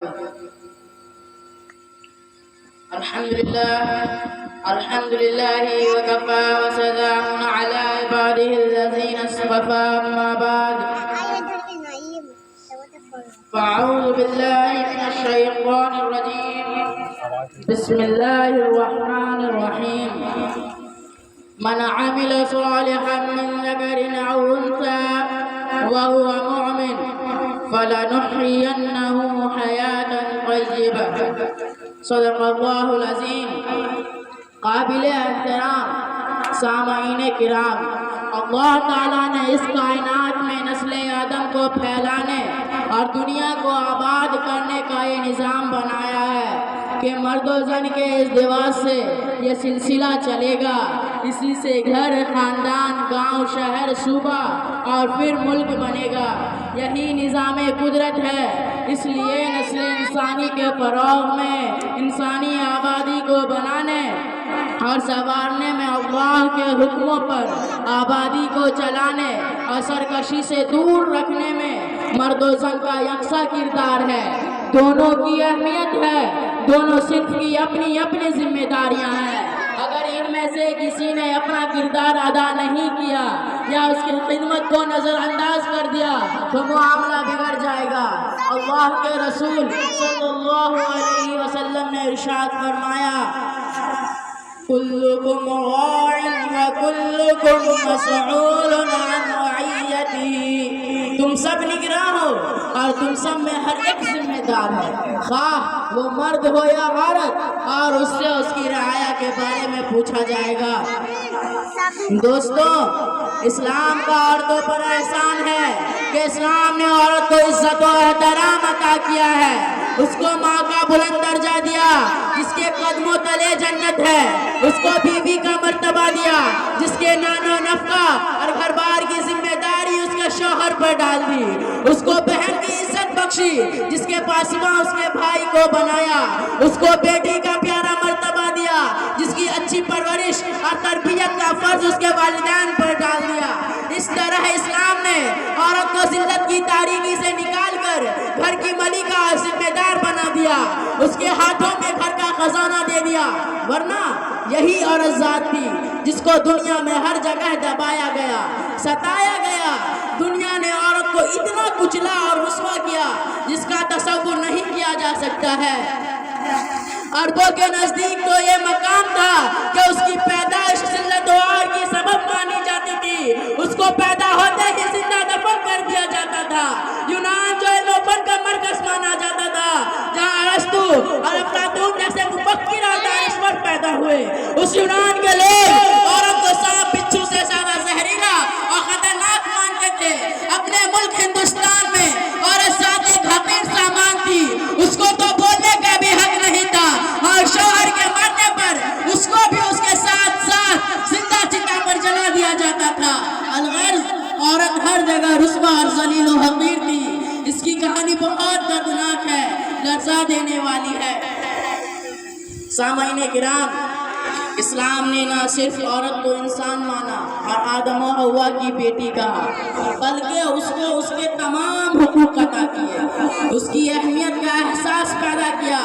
الحمد لله وكفى وسلام على عباده الذين اصطفى أما بعد فأعوذ بالله من الشيطان الرجيم بسم الله الرحمن الرحيم من عمل صالحا من ذكر أو أنثى وهو مؤمن فلنحيينه حياة طيبة صدق اللہ العظیم۔ قابل احترام سامعین کرام، اللہ تعالیٰ نے اس کائنات میں نسل آدم کو پھیلانے اور دنیا کو آباد کرنے کا یہ نظام بنایا ہے کہ مرد و زن کے ازدواج سے یہ سلسلہ چلے گا، اسی سے گھر، خاندان، گاؤں، شہر، صوبہ اور پھر ملک بنے گا۔ یہی نظام قدرت ہے، اس لیے نسل انسانی کے فروغ میں، انسانی آبادی کو بنانے اور سنوارنے میں، اللہ کے حکموں پر آبادی کو چلانے اور سرکشی سے دور رکھنے میں مرد و زن کا یکساں کردار ہے۔ دونوں کی اہمیت ہے، دونوں صنف کی اپنی اپنی ذمہ داریاں ہیں۔ اگر ان میں سے کسی نے اپنا کردار ادا نہیں کیا یا اس کی خدمت کو نظر انداز کر دیا تو معاملہ بگڑ جائے گا۔ اللہ کے رسول صلی اللہ علیہ وسلم نے ارشاد فرمایا، کلکم راع وکلکم مسئول عن رعیتہ، تم سب نگراں ہو اور تم سب میں ہر ایک ذمہ دار ہے، خواہ وہ مرد ہو یا عورت، اور اس سے اس کی رعایا کے بارے میں پوچھا جائے گا۔ دوستو، اسلام کا عورتوں پر احسان ہے کہ اسلام نے عورت کو عزت و احترام عطا کیا ہے، اس کو ماں کا بلند درجہ دیا جس کے قدموں تلے جنت ہے، اس کو بیوی کا مرتبہ دیا جس کے نان و نفقہ اور گھر بار کی ذمہ داری اس کے شوہر پر ڈال دی، اس کو بہن کی عزت بخشی جس کے پاسباں اس کے بھائی کو بنایا، اس کو بیٹی کا پیارا مرتبہ دیا جس کی اچھی پرورش اور تربیت کا فرض اس کے والدین پر ڈال دیا۔ اس طرح اسلام نے عورت کو ذلت کی تاریکی سے نکال کر گھر کی ملکہ اور ذمہ دار بنا دیا، اس کے ہاتھوں میں گھر کا خزانہ دے دیا، ورنہ یہی عورت ذات تھی جس کو دنیا میں ہر جگہ دبایا گیا، ستایا گیا۔ دنیا نے عورت کو اتنا کچلا اور رسوا کیا جس کا تصور نہیں کیا جا سکتا ہے۔ عربوں کے نزدیک تو یہ مقام تھا کہ اس کی پیدائش ذلت و عار کی سبب مانی جاتی تھی، اس کو پیدا ہوتے ہی زندہ دفن کر دیا جاتا تھا۔ یونان جو علم و فن کا مرکز مانا جاتا تھا، جہاں ارسطو اور افلاطون جیسے مفکر اور دانشور پیدا ہوئے، اس یونان کے لوگ عورت کو سانپ بچھو سے زیادہ زہریلا اور خطرناک مانتے تھے۔ اپنے ملک ہندوستان میں عورت ذاتی حقیر سامان تھی، اس کو تو بولنے کا بھی حق نہیں تھا، اور شوہر کے مرنے پر اس کو بھی اس کے ساتھ ساتھ زندہ چتا پر جلا دیا جاتا تھا۔ الغرض عورت ہر جگہ رسوا اور ذلیل و حقیر تھی۔ اس کی کہانی بہت دردناک ہے، لرزا دینے والی ہے۔ سامعین کرام، اسلام نے نہ صرف عورت کو انسان مانا اور آدم و حوا کی بیٹی کہا، بلکہ اس کو اس کے تمام حقوق عطا کیے، اس کی اہمیت کا احساس پیدا کیا،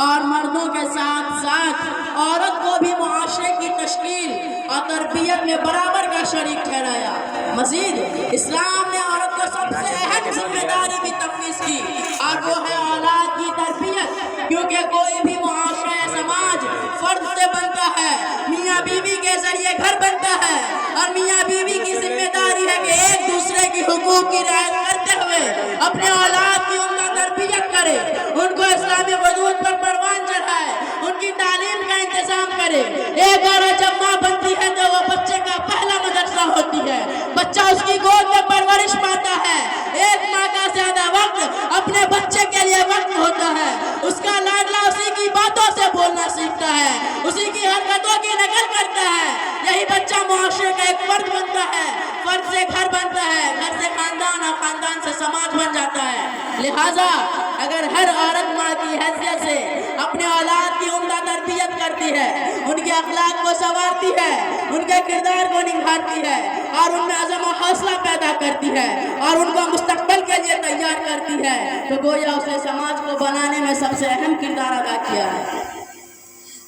اور مردوں کے ساتھ ساتھ عورت کو بھی معاشرے کی تشکیل اور تربیت میں برابر کا شریک ٹھہرایا۔ مزید اسلام نے عورت کو سب سے اہم ذمہ داری بھی تفویض کی، اور وہ ہے اولاد کی تربیت، کیونکہ کوئی بھی معاشرہ یا سماج فرد سے بنتا ہے، میاں بیوی کے ذریعے گھر بنتا ہے، اور میاں بیوی کی ذمہ داری ہے کہ ایک دوسرے کی حقوق کی رعایت کرتے ہوئے اپنے اولاد کی عمدہ تربیت کرے، ان کو اسلامی حدود پر پروان چڑھائے، ان کی تعلیم کا انتظام کرے۔ ایک عورت جب ماں بنتی ہے تو وہ بچے کا پہلا مدرسہ ہوتی ہے، بچہ اس کی گود میں پرورش پاتا ہے۔ ایک ماں کا زیادہ وقت اپنے بچے کے لیے وقت ہوتا ہے، اس کا لاڈلا اسی کی باتوں سے بولنا سیکھتا ہے، اسی کی حرکتوں کی نقل کرتا ہے۔ یہی بچہ معاشرے کا ایک فرد بنتا ہے، فرد سے گھر بنتا ہے، گھر سے خاندان اور خاندان سے سماج بن جاتا ہے۔ لہٰذا اگر ہر عورت ماں کی حیثیت سے اپنے اولاد کی عمدہ تربیت کرتی ہے، ان کے اخلاق کو سنوارتی ہے، ان کے کردار کو نکھارتی ہے اور ان میں عزم و حوصلہ پیدا کرتی ہے اور ان کو مستقبل کے لیے تیار کرتی ہے، تو گویا اس نے سماج کو بنانے میں سب سے اہم کردار ادا کیا ہے۔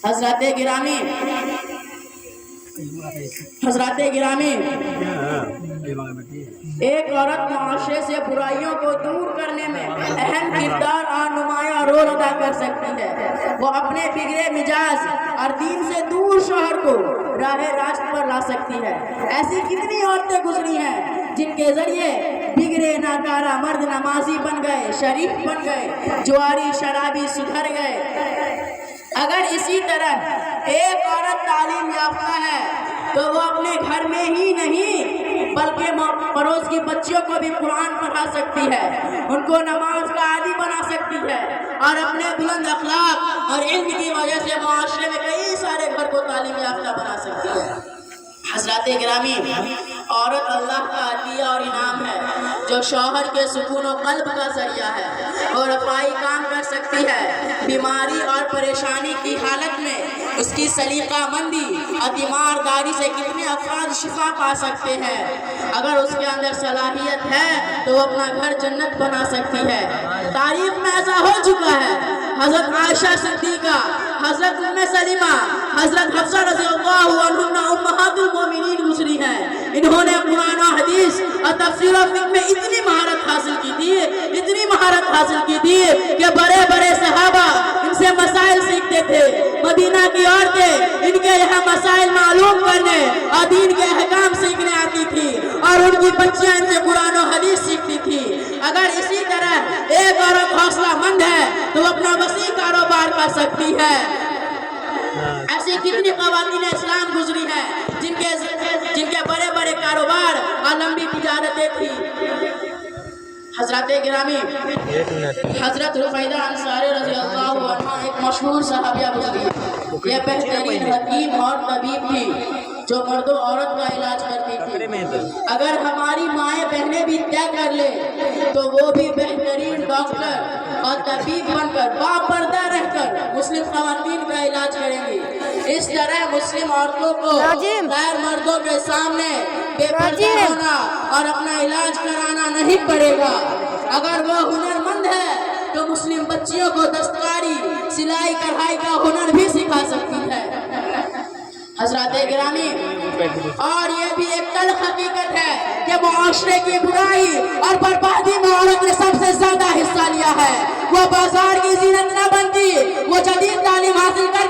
حضرات گرامی، ایک عورت معاشرے سے برائیوں کو دور کرنے میں اہم کردار اور نمایاں رول ادا کر سکتی ہے۔ وہ اپنے بگڑے مزاج اور دین سے دور شوہر کو راہ راست پر لا سکتی ہے۔ ایسی کتنی عورتیں گزری ہیں جن کے ذریعے بگڑے ناکارہ مرد نمازی بن گئے، شریف بن گئے، جواری شرابی سدھر گئے۔ اگر اسی طرح ایک عورت تعلیم یافتہ ہے تو وہ اپنے گھر میں ہی نہیں بلکہ پڑوس کی بچیوں کو بھی قرآن پڑھا سکتی ہے، ان کو نماز کا عادی بنا سکتی ہے اور اپنے بلند اخلاق اور علم کی وجہ سے معاشرے میں کئی سارے گھر کو تعلیم یافتہ بنا سکتی ہے۔ حضرات گرامی، عورت اللہ کا عطیہ اور انعام ہے جو شوہر کے سکون و قلب کا ذریعہ ہے اور رفائی کام کر سکتی ہے۔ بیماری اور پریشانی کی حالت میں اس کی سلیقہ مندی اور تیمارداری سے کتنے افراد شفا پا سکتے ہیں۔ اگر اس کے اندر صلاحیت ہے تو وہ اپنا گھر جنت بنا سکتی ہے۔ تاریخ میں ایسا ہو چکا ہے، حضرت عائشہ صدیقہ، حضرت ام سلمہ، حضرت حفصہ رضی اللہ عنہ امہات المومنین گزری ہیں۔ انہوں نے قرآن و حدیث اور تفسیر و فقہ میں اتنی مہارت حاصل کی تھی کہ بڑے بڑے صحابہ ان سے مسائل سیکھتے تھے۔ مدینہ کی عورتیں ان کے یہاں مسائل معلوم کرنے اور دین کے احکام سیکھنے آتی تھی اور ان کی بچیاں ان سے قرآن و حدیث سیکھتی تھی۔ اگر اسی طرح ایک عورت حوصلہ مند ہے تو وہ اپنا وسیع کاروبار کر سکتی ہے۔ ایسی کتنی خواتین اسلام گزری ہیں جن کے بڑے بڑے کاروبار اور لمبی تجارتیں تھی۔ حضرات گرامی، حضرت رفیدہ انصاری رضی اللہ عنہ ایک مشہور صحابیہ گزری ہے۔ یہ بہترین حکیم اور طبیب تھی جو مرد و عورت کا علاج کرتی تھی۔ اگر ہماری مائیں بہنیں بھی طے کر لے تو وہ بھی بہترین ڈاکٹر اور طبیب بن کر باپردہ رہ کر مسلم خواتین کا علاج کریں گی۔ اس طرح مسلم عورتوں کو غیر مردوں کے سامنے بے پردہ ہونا اور اپنا علاج کرانا نہیں پڑے گا۔ اگر وہ ہنر مند ہے تو مسلم بچیوں کو دستکاری، سلائی کڑھائی کا ہنر بھی سکھا سکتی ہے۔ حضرات گرامی، اور یہ بھی ایک تلخ حقیقت ہے کہ معاشرے کی برائی اور بربادی میں عورت نے سب سے زیادہ حصہ لیا ہے۔ وہ بازار کی زینت نہ بنتی، وہ جدید تعلیم حاصل کر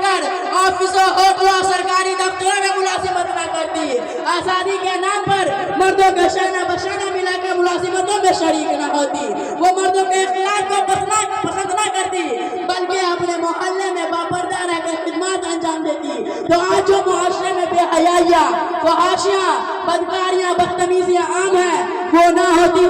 آفسوں، ہوٹلوں اور سرکاری دفتروں میں ملازمت نہ کرتی۔ آزادی کے نام پر مردوں کا شانہ بشانہ ملا کے ملازمتوں میں شریک نہ ہوتی۔ وہ مردوں کے اخلاق کو پسند نہ کرتی بلکہ اپنے محلے میں باپردہ رہ کر خدمات انجام دیتی۔ تو آج جو معاشرے میں بے حیائیاں، فحاشیاں، بدکاریاں، بدتمیزیاں عام ہیں وہ نہ ہوتی۔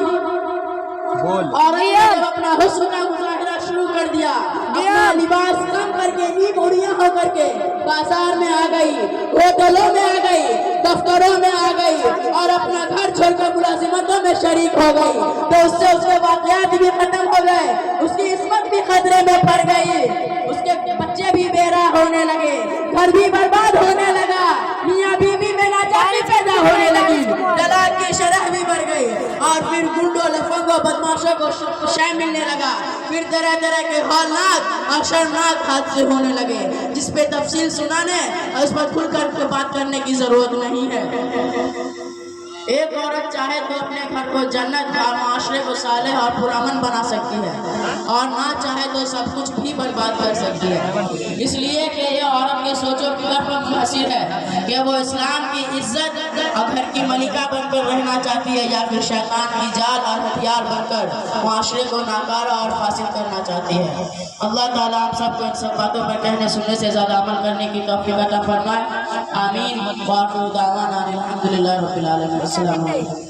اور اپنا حسن کا مظاہرہ شروع کر دیا، اپنا لباس کم کر کے نیب اڑیاں ہو کر کے بازار میں آ گئی، ہوٹلوں میں آ گئی، دفتروں میں آ گئی اور اپنا گھر چھوڑ کر ملازمتوں میں شریک ہو گئی۔ تو اس سے اس کے واقعات بھی ختم ہو گئے، اس کی عصمت بھی خطرے میں پڑ گئی، اس کے بچے بھی بے راہ ہونے لگے، گھر بھی برباد ہونے لگا، میاں بیوی میں ناچاری پیدا ہونے لگی، طلاق کی شرح بھی بڑھ گئی اور پھر گنڈوں، لفنگوں، بدماشوں کو شے ملنے لگا۔ پھر طرح طرح کے ہولناک اور شرمناک حادثے ہونے لگے جس پہ تفصیل سنانے اور اس پر کھل کر بات کرنے کی ضرورت نہیں ہے۔ ایک عورت چاہے تو اپنے گھر کو جنت اور معاشرے کو صالح اور پرامن بنا سکتی ہے اور نہ چاہے تو سب کچھ بھی برباد کر سکتی ہے۔ اس لیے کہ یہ عورت کے سوچ و فکر پر منحصر ہے کہ وہ اسلام کی عزت اور گھر کی ملکہ بن کر رہنا چاہتی ہے یا پھر شیطان کی جال اور ہتھیار بن کر معاشرے کو ناکارہ اور فاسد کرنا چاہتی ہے۔ اللہ تعالیٰ ہم سب کو ان سب باتوں پر کہنے سننے سے زیادہ عمل کرنے کی توفیق عطا فرمائے۔ آمین۔ وآخر دعوانا الحمدللہ رب العالمین۔ السلام علیکم۔